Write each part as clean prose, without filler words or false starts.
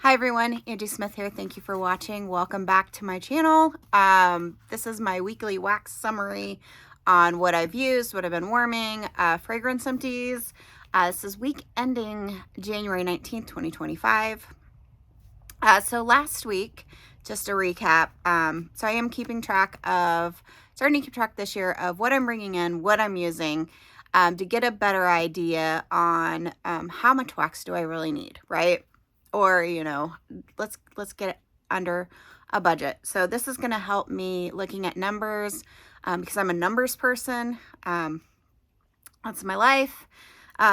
Hi everyone, Angie Smith here. Thank you for watching. Welcome back to my channel. This is my weekly wax summary on what I've used, what I've been warming, fragrance empties. This is week ending January 19th, 2025. So last week, just a recap, so I am starting to keep track this year of what I'm bringing in, what I'm using, to get a better idea on how much wax do I really need, right? Or, let's get it under a budget. So this is going to help me looking at numbers because I'm a numbers person. That's my life.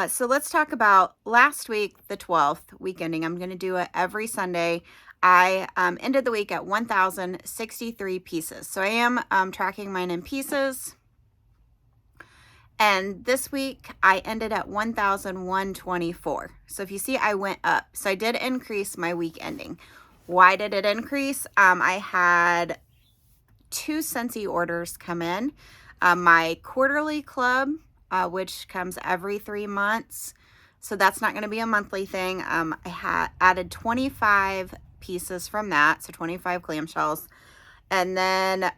So let's talk about last week, the 12th, week ending. I'm going to do it every Sunday. I ended the week at 1,063 pieces. So I am tracking mine in pieces. And this week I ended at 1,124. So if you see, I went up. So I did increase my week ending. Why did it increase? I had 2 Scentsy orders come in. My quarterly club, which comes every 3 months. So that's not going to be a monthly thing. I had added 25 pieces from that. So 25 clamshells. And then,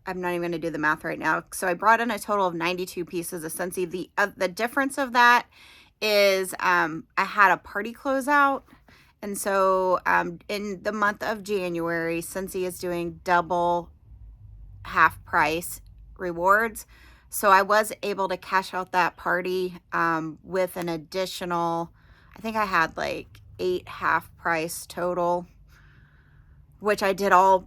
I'm not even going to do the math right now. So I brought in a total of 92 pieces of Scentsy. The difference of that is I had a party closeout. And so in the month of January, Scentsy is doing double half price rewards. So I was able to cash out that party with an additional, I think I had like 8 half price total, which I did all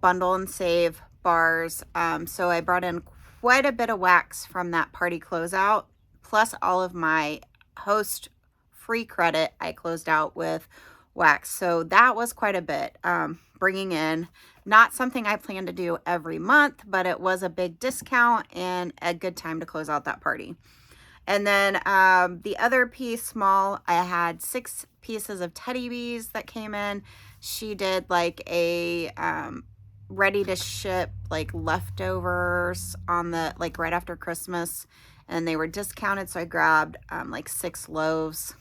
bundle and save bars. So I brought in quite a bit of wax from that party closeout, plus all of my host free credit I closed out with wax. So that was quite a bit, bringing in. Not something I plan to do every month, but it was a big discount and a good time to close out that party. And then the other piece, small, I had 6 pieces of Teddy Bees that came in. She did like a ready to ship like leftovers on the like right after Christmas, and they were discounted. So I grabbed like 6 loaves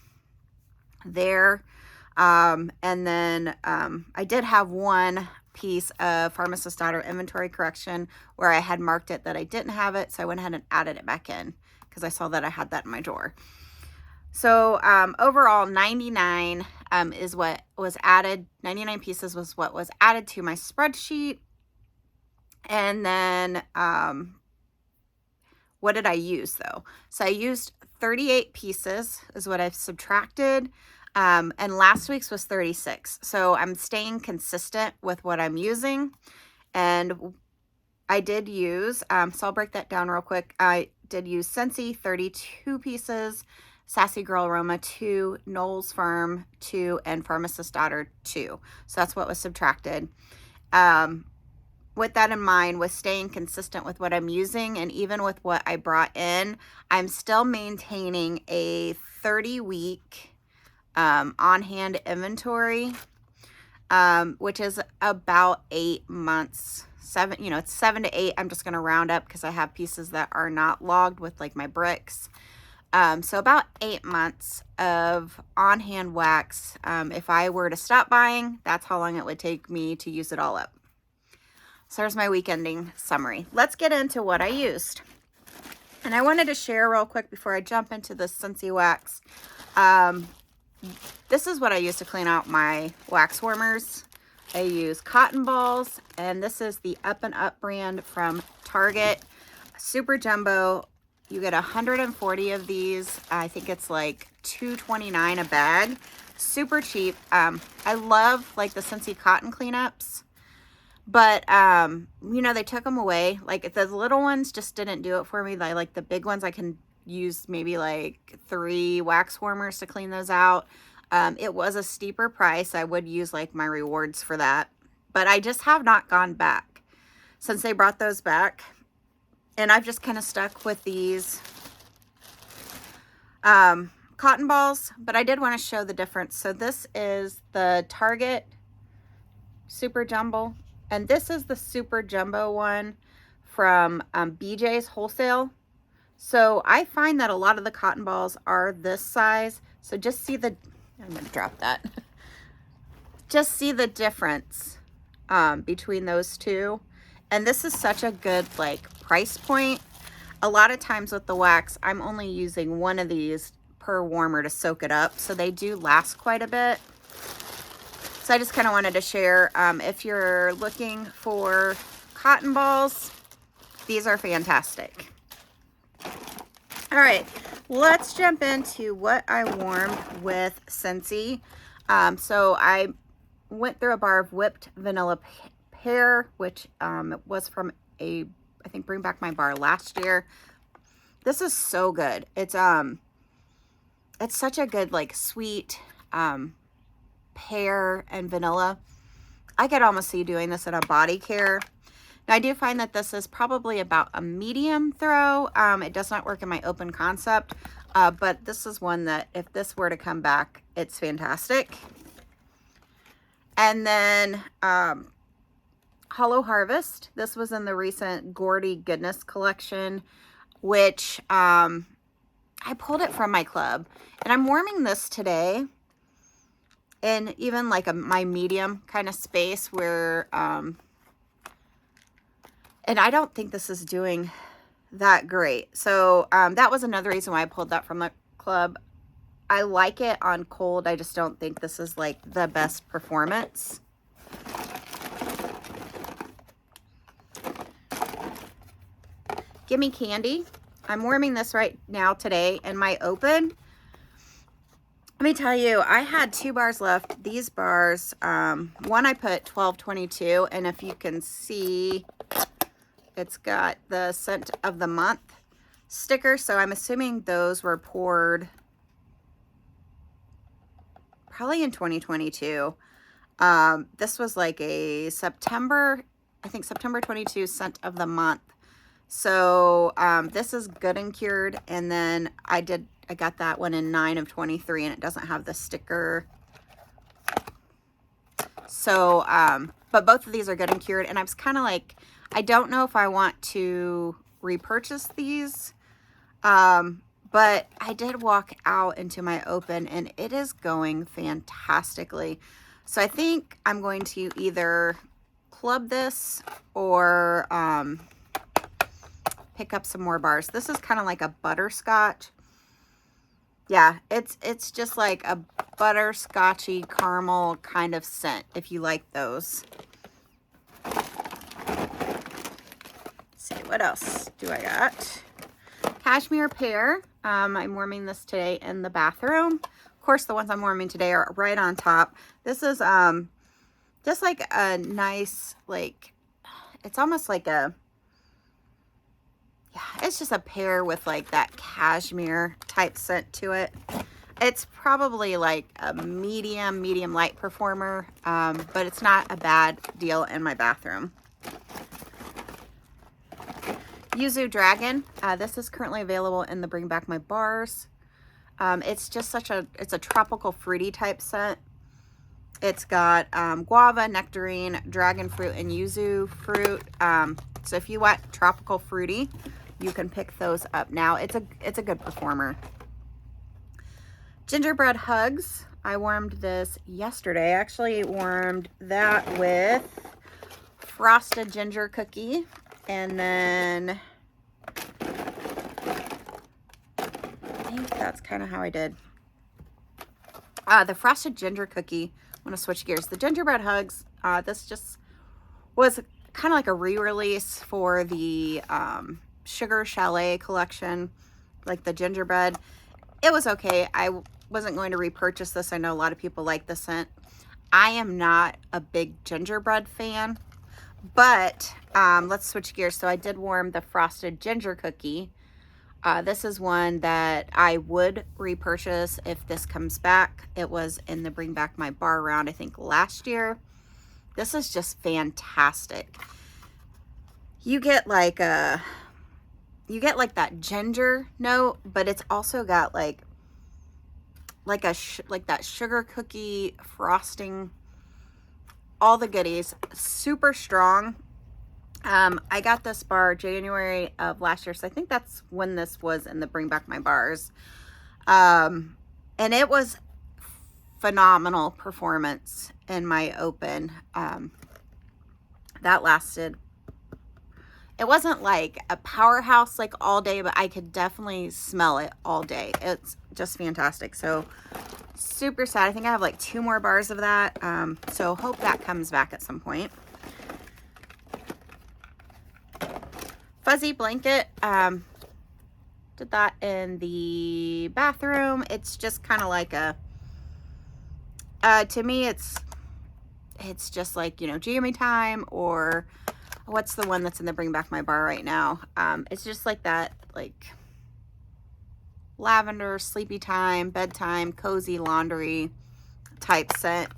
there. And then I did have 1 piece of Pharmacist Daughter inventory correction where I had marked it that I didn't have it. So I went ahead and added it back in because I saw that I had that in my drawer. So overall 99 is what was added. 99 pieces was what was added to my spreadsheet. And then what did I use though? So I used 38 pieces is what I've subtracted. And last week's was 36. So I'm staying consistent with what I'm using. And I did use, so I'll break that down real quick. I did use Scentsy 32 pieces, Sassy Girl Aroma 2, Knowles Firm 2, and Pharmacist Daughter 2. So that's what was subtracted. With that in mind, with staying consistent with what I'm using and even with what I brought in, I'm still maintaining a 30-week on-hand inventory, which is about 8 months. It's 7 to 8. I'm just going to round up because I have pieces that are not logged with like my bricks. So about 8 months of on-hand wax. If I were to stop buying, that's how long it would take me to use it all up. So there's my week ending summary. Let's get into what I used. And I wanted to share real quick before I jump into the Scentsy wax. This is what I use to clean out my wax warmers. I use cotton balls, and this is the Up and Up brand from Target. Super jumbo. You get 140 of these. I think it's like $2.29 a bag. Super cheap. I love like the Scentsy cotton cleanups, but they took them away. Like the little ones just didn't do it for me. Like the big ones, I can use maybe like 3 wax warmers to clean those out. It was a steeper price. I would use like my rewards for that, but I just have not gone back since they brought those back. And I've just kind of stuck with these cotton balls, but I did want to show the difference. So this is the Target Super Jumbo, and this is the Super Jumbo one from BJ's Wholesale. So I find that a lot of the cotton balls are this size. So just see the I'm gonna drop that. Just see the difference between those two. And this is such a good like price point. A lot of times with the wax, I'm only using one of these per warmer to soak it up. So they do last quite a bit. So I just kind of wanted to share, if you're looking for cotton balls, these are fantastic. All right, let's jump into what I warmed with Scentsy. So I went through a bar of whipped vanilla pear, which was from I think Bring Back My Bar last year. This is so good. It's such a good like sweet pear and vanilla. I could almost see doing this in a body care. Now I do find that this is probably about a medium throw. It does not work in my open concept, but this is one that if this were to come back, it's fantastic. And then Hollow Harvest. This was in the recent Gordy Goodness collection, which I pulled it from my club. And I'm warming this today in even like my medium kind of space where, and I don't think this is doing that great. So that was another reason why I pulled that from the club. I like it on cold. I just don't think this is like the best performance. Gimme Candy. I'm warming this right now today in my open. Let me tell you, I had 2 bars left. These bars, one I put 1222, and if you can see, it's got the scent of the month sticker. So I'm assuming those were poured probably in 2022. This was like a September, I think September 22 scent of the month. So this is Good and Cured, and then I got that one in 9 of 23, and it doesn't have the sticker. So, but both of these are Good and Cured, and I was kind of like, I don't know if I want to repurchase these, but I did walk out into my open, and it is going fantastically. So I think I'm going to either club this or pick up some more bars. This is kind of like a butterscotch. Yeah, it's just like a butterscotchy caramel kind of scent, if you like those. Let's see, what else do I got? Cashmere Pear. I'm warming this today in the bathroom. Of course, the ones I'm warming today are right on top. This is just like a nice, like, it's almost like a, yeah, it's just a pear with like that cashmere type scent to it. It's probably like a medium light performer, but it's not a bad deal in my bathroom. Yuzu Dragon. This is currently available in the Bring Back My Bars. It's just it's a tropical fruity type scent. It's got guava, nectarine, dragon fruit, and yuzu fruit. So if you want tropical fruity, you can pick those up now. It's a good performer. Gingerbread Hugs. I warmed this yesterday. I actually warmed that with Frosted Ginger Cookie. And then I think that's kind of how I did. The Frosted Ginger Cookie. I'm going to switch gears. The Gingerbread Hugs. This just was kind of like a re-release for the Sugar Chalet collection, like the gingerbread. It was okay. I wasn't going to repurchase this. I know a lot of people like the scent. I am not a big gingerbread fan, but let's switch gears. So I did warm the Frosted Ginger Cookie. This is one that I would repurchase if this comes back. It was in the Bring Back My Bar round, I think last year. This is just fantastic. You get like that ginger note, but it's also got like that sugar cookie frosting, all the goodies. Super strong. I got this bar January of last year, so I think that's when this was in the Bring Back My Bars. And it was phenomenal performance in my open. That lasted, it wasn't like a powerhouse like all day, but I could definitely smell it all day. It's just fantastic. So super sad. I think I have like 2 more bars of that. So hope that comes back at some point. Fuzzy blanket. Did that in the bathroom. It's just kind of like a, to me, it's just like, you know, jammy time, or what's the one that's in the Bring Back My Bar right now? It's just like that, like lavender, sleepy time, bedtime, cozy laundry type scent.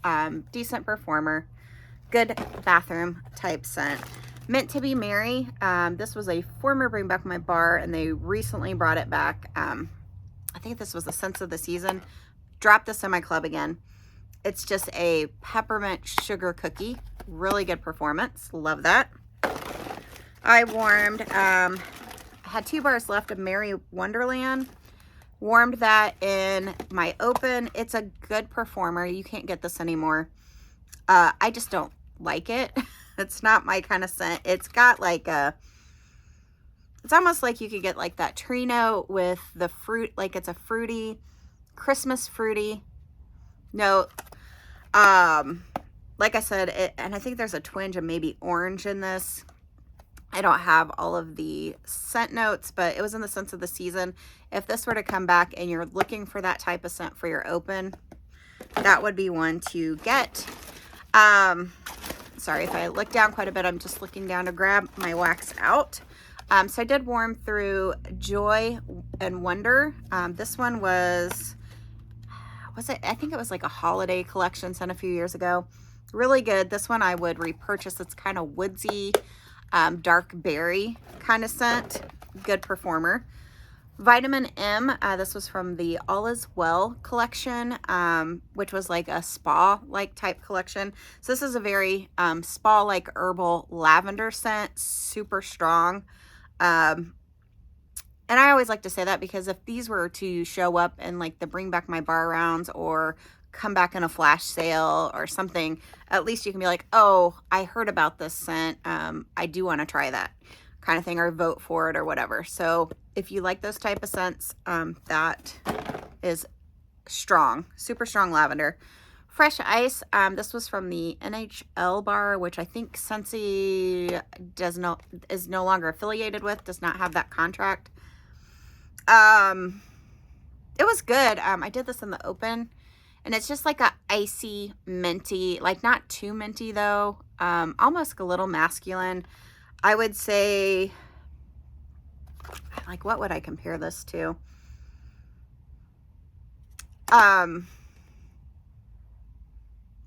Decent performer, good bathroom type scent. Meant to Be Merry. This was a former Bring Back My Bar, and they recently brought it back. I think this was the scent of the season. Dropped this in my club again. It's just a peppermint sugar cookie. Really good performance. Love that. I warmed, I had 2 bars left of Merry Wonderland. Warmed that in my open. It's a good performer. You can't get this anymore. I just don't like it. It's not my kind of scent. It's got like a, it's almost like you could get like that tree note with the fruit, like it's a fruity, Christmas fruity note. Like I said, and I think there's a twinge of maybe orange in this. I don't have all of the scent notes, but it was in the scents of the season. If this were to come back and you're looking for that type of scent for your open, that would be one to get. Sorry if I look down quite a bit. I'm just looking down to grab my wax out. So I did warm through Joy and Wonder. This one was it? I think it was like a holiday collection sent a few years ago. Really good. This one I would repurchase. It's kind of woodsy, dark berry kind of scent. Good performer. Vitamin M, this was from the All Is Well collection, which was like a spa-like type collection. So this is a very spa-like herbal lavender scent, super strong. And I always like to say that because if these were to show up in like the Bring Back My Bar rounds or come back in a flash sale or something, at least you can be like, oh, I heard about this scent. I do want to try that kind of thing, or vote for it or whatever. So if you like those type of scents, that is strong, super strong lavender. Fresh Ice, this was from the NHL bar, which I think Scentsy is no longer affiliated with, does not have that contract. It was good. I did this in the open, and it's just like a icy minty, like not too minty though, almost a little masculine. I would say, like, what would I compare this to?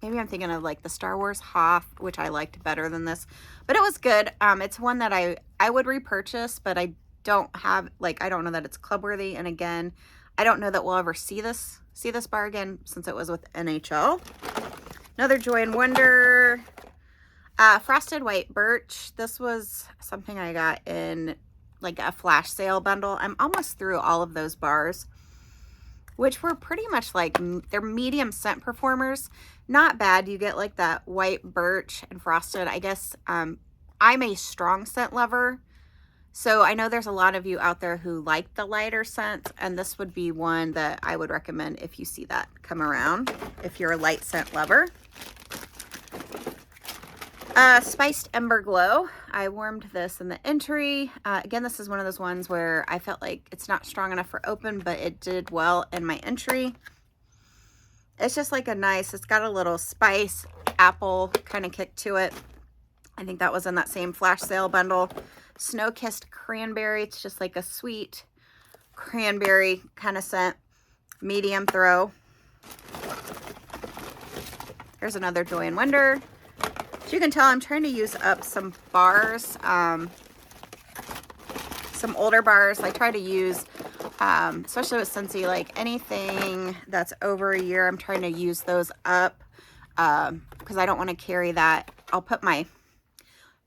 Maybe I'm thinking of like the Star Wars Hoth, which I liked better than this, but it was good. It's one that I would repurchase, but I don't have, like, I don't know that it's club worthy. And again, I don't know that we'll ever see this bar again since it was with NHL. Another Joy and Wonder. Frosted White Birch. This was something I got in like a flash sale bundle. I'm almost through all of those bars, which were pretty much like, they're medium scent performers. Not bad. You get like that white birch and frosted. I guess I'm a strong scent lover, so I know there's a lot of you out there who like the lighter scents, and this would be one that I would recommend if you see that come around, if you're a light scent lover. Spiced Ember Glow. I warmed this in the entry. Again, this is one of those ones where I felt like it's not strong enough for open, but it did well in my entry. It's just like a nice, it's got a little spice, apple kind of kick to it. I think that was in that same flash sale bundle. Snow Kissed Cranberry. It's just like a sweet cranberry kind of scent. Medium throw. Here's another Joy and Wonder. As you can tell, I'm trying to use up some bars, some older bars. I try to use, especially with Scentsy, like anything that's over a year, I'm trying to use those up because I don't want to carry that. I'll put my,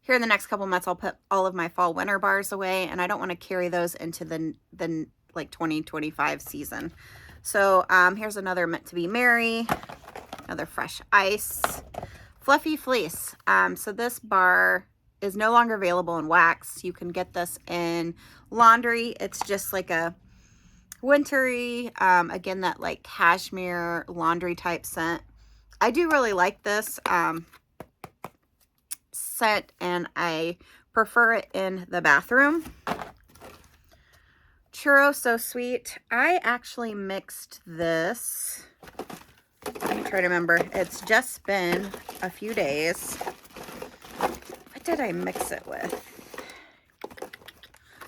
here in the next couple months, I'll put all of my fall winter bars away, and I don't want to carry those into the like 2025 season. So here's another Meant to Be Merry. Another Fresh Ice. Fluffy Fleece. So this bar is no longer available in wax. You can get this in laundry. It's just like a wintry, again, that like cashmere laundry type scent. I do really like this scent, and I prefer it in the bathroom. Churro So Sweet. I actually mixed this. Let me try to remember. It's just been a few days. What did I mix it with?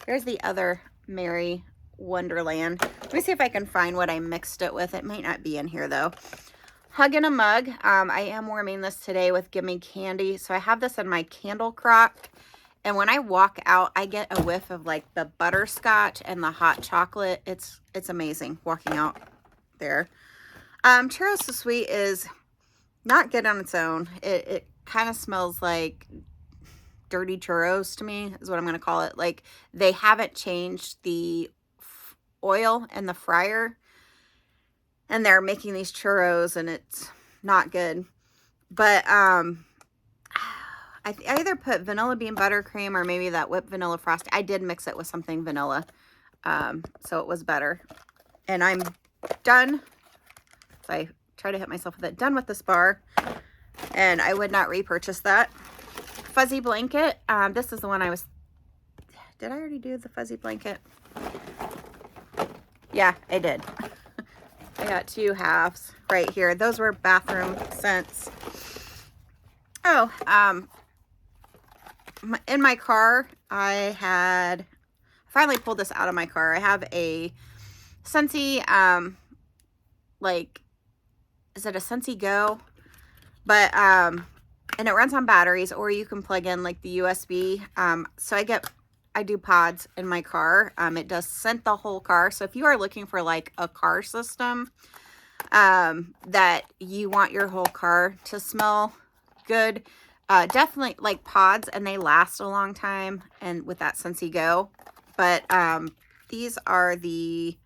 There's the other Merry Wonderland. Let me see if I can find what I mixed it with. It might not be in here though. Hug in a Mug. I am warming this today with Gimme Candy. So I have this in my candle crock. And when I walk out, I get a whiff of like the butterscotch and the hot chocolate. It's amazing walking out there. Churro So Sweet is not good on its own. It kind of smells like dirty churros to me, is what I'm going to call it. Like, they haven't changed the oil in the fryer, and they're making these churros, and it's not good. But I either put vanilla bean buttercream or maybe that whipped vanilla frosting. I did mix it with something vanilla, so it was better. And I'm done. So I try to hit myself with it. Done with this bar, and I would not repurchase that. Fuzzy Blanket. This is the one I was... Did I already do the Fuzzy Blanket? Yeah, I did. I got 2 halves right here. Those were bathroom scents. Oh, in my car, I finally pulled this out of my car. I have a Scentsy, like, is it a Scentsy Go? But, and it runs on batteries, or you can plug in like the USB. So I do pods in my car. It does scent the whole car. So if you are looking for like a car system, that you want your whole car to smell good, definitely like pods, and they last a long time, and with that Scentsy Go. But these are the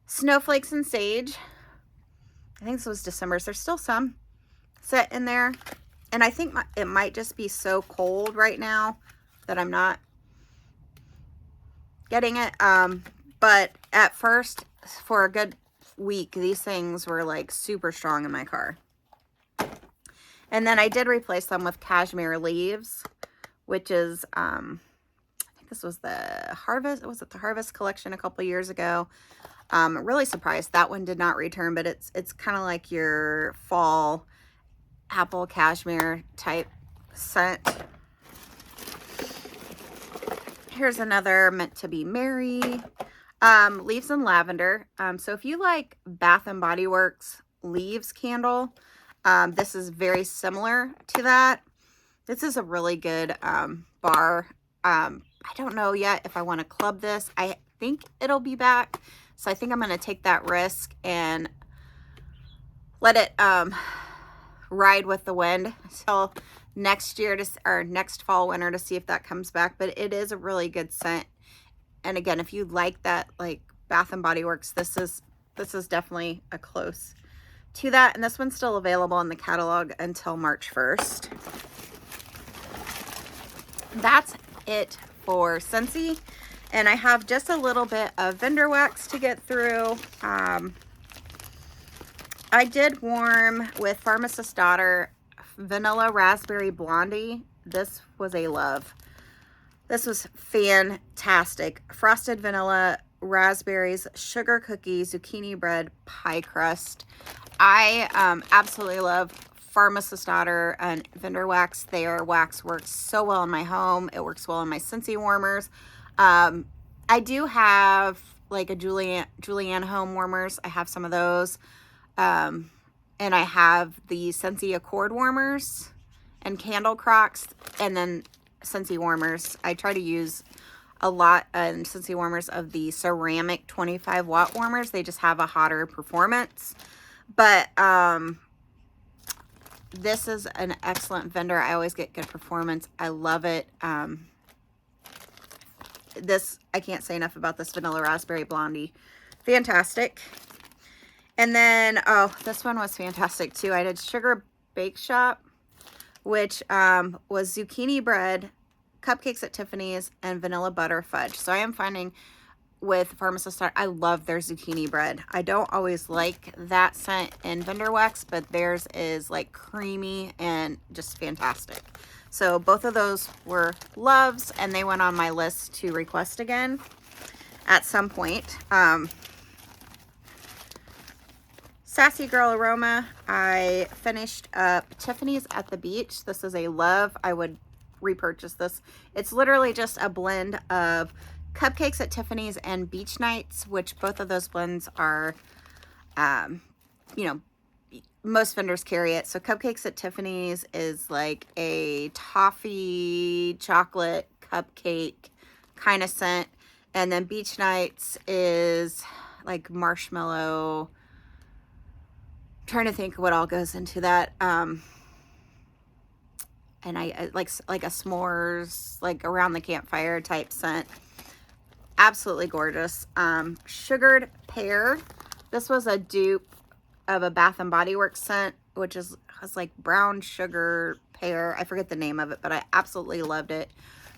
Snowflakes and Sage. I think this was December's. There's still some set in there, and I think it might just be so cold right now that I'm not getting it. But at first, for a good week, these things were like super strong in my car. And then I did replace them with Cashmere Leaves, which is, I think this was the Harvest. Was it the Harvest collection a couple years ago? Really surprised that one did not return, but it's kind of like your fall apple cashmere type scent. Here's another Meant to Be Merry. Leaves and Lavender. So if you like Bath and Body Works Leaves candle, this is very similar to that. This is a really good bar. I don't know yet if I want to club this. I think it'll be back. So I think I'm going to take that risk and let it ride with the wind until next year, or next fall, winter, to see if that comes back. But it is a really good scent. And again, if you like that, like Bath and Body Works, this is definitely a close to that. And this one's still available in the catalog until March 1st. That's it for Scentsy. And I have just a little bit of vendor wax to get through. I did warm with Pharmacist's Daughter Vanilla Raspberry Blondie. This was a love. This was fantastic. Frosted vanilla, raspberries, sugar cookies, zucchini bread, pie crust. I absolutely love Pharmacist's Daughter and vendor wax. Their wax works so well in my home. It works well in my Scentsy warmers. I do have like a Julianne home warmers. I have some of those. And I have the Scentsy Accord warmers and candle crocks, and then Scentsy warmers. I try to use a lot in Scentsy warmers of the ceramic 25 watt warmers. They just have a hotter performance. But this is an excellent vendor. I always get good performance. I love it. I can't say enough about this Vanilla Raspberry Blondie. Fantastic. And then, oh, this one was fantastic too. I did Sugar Bake Shop, which was zucchini bread, cupcakes at Tiffany's, and vanilla butter fudge. So I am finding with Pharmacist Art, I love their zucchini bread. I don't always like that scent in Vendor Wax, but theirs is like creamy and just fantastic. So both of those were loves, and they went on my list to request again at some point. Sassy Girl Aroma, I finished up Tiffany's at the Beach. This is a love. I would repurchase this. It's literally just a blend of Cupcakes at Tiffany's and Beach Nights, which both of those blends are, you know, most vendors carry it. So Cupcakes at Tiffany's is like a toffee chocolate cupcake kind of scent. And then Beach Nights is like marshmallow. I'm trying to think what all goes into that. And I like a s'mores, like around the campfire type scent. Absolutely gorgeous. Sugared Pear. This was a dupe of a Bath and Body Works scent, which has like brown sugar pear. I forget the name of it, but I absolutely loved it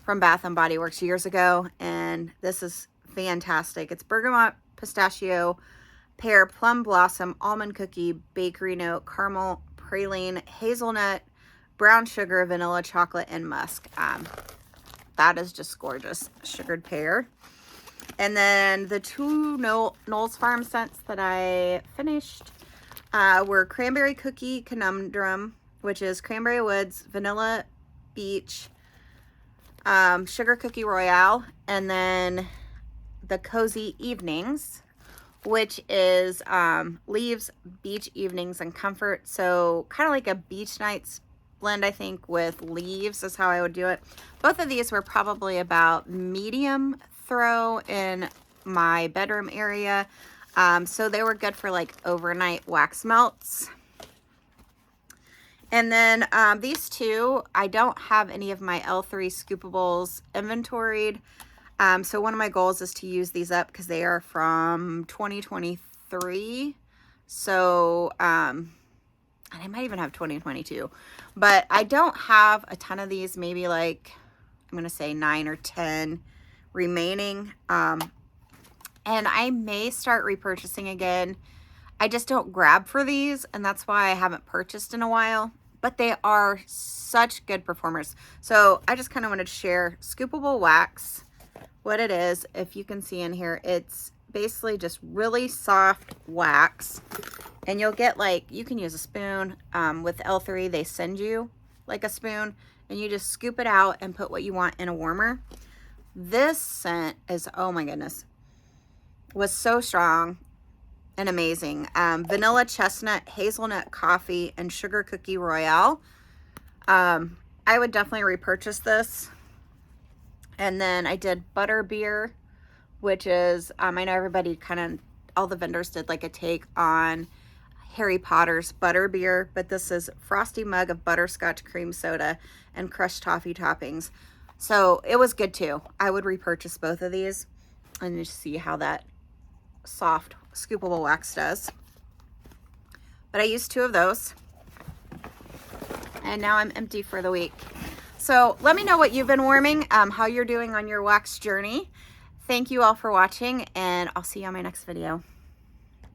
from Bath and Body Works years ago. And this is fantastic. It's bergamot, pistachio, pear, plum blossom, almond cookie, bakery note, caramel, praline, hazelnut, brown sugar, vanilla, chocolate, and musk. That is just gorgeous. Sugared Pear. And then the two Knowles Farm scents that I finished were Cranberry Cookie Conundrum, which is Cranberry Woods, Vanilla Beach, Sugar Cookie Royale, and then the Cozy Evenings, which is Leaves, Beach Evenings, and Comfort. So kind of like a Beach Nights blend, I think, with Leaves is how I would do it. Both of these were probably about medium throw in my bedroom area. So they were good for like overnight wax melts. And then these two, I don't have any of my L3 scoopables inventoried. So one of my goals is to use these up because they are from 2023. So, and I might even have 2022, but I don't have a ton of these, maybe like, I'm going to say 9 or 10 remaining. And I may start repurchasing again. I just don't grab for these, and that's why I haven't purchased in a while, but they are such good performers. So I just kind of wanted to share Scoopable Wax, what it is. If you can see in here, it's basically just really soft wax, and you'll get like, you can use a spoon. With L3, they send you like a spoon, and you just scoop it out and put what you want in a warmer. This scent is, oh my goodness, was so strong and amazing. Vanilla chestnut, hazelnut coffee, and sugar cookie royale. I would definitely repurchase this. And then I did butter beer, which is, I know everybody kind of, all the vendors did like a take on Harry Potter's butter beer, but this is frosty mug of butterscotch cream soda and crushed toffee toppings. So it was good too. I would repurchase both of these and just see how that soft scoopable wax does. But I used 2 of those, and now I'm empty for the week. So let me know what you've been warming, how you're doing on your wax journey. Thank you all for watching, and I'll see you on my next video.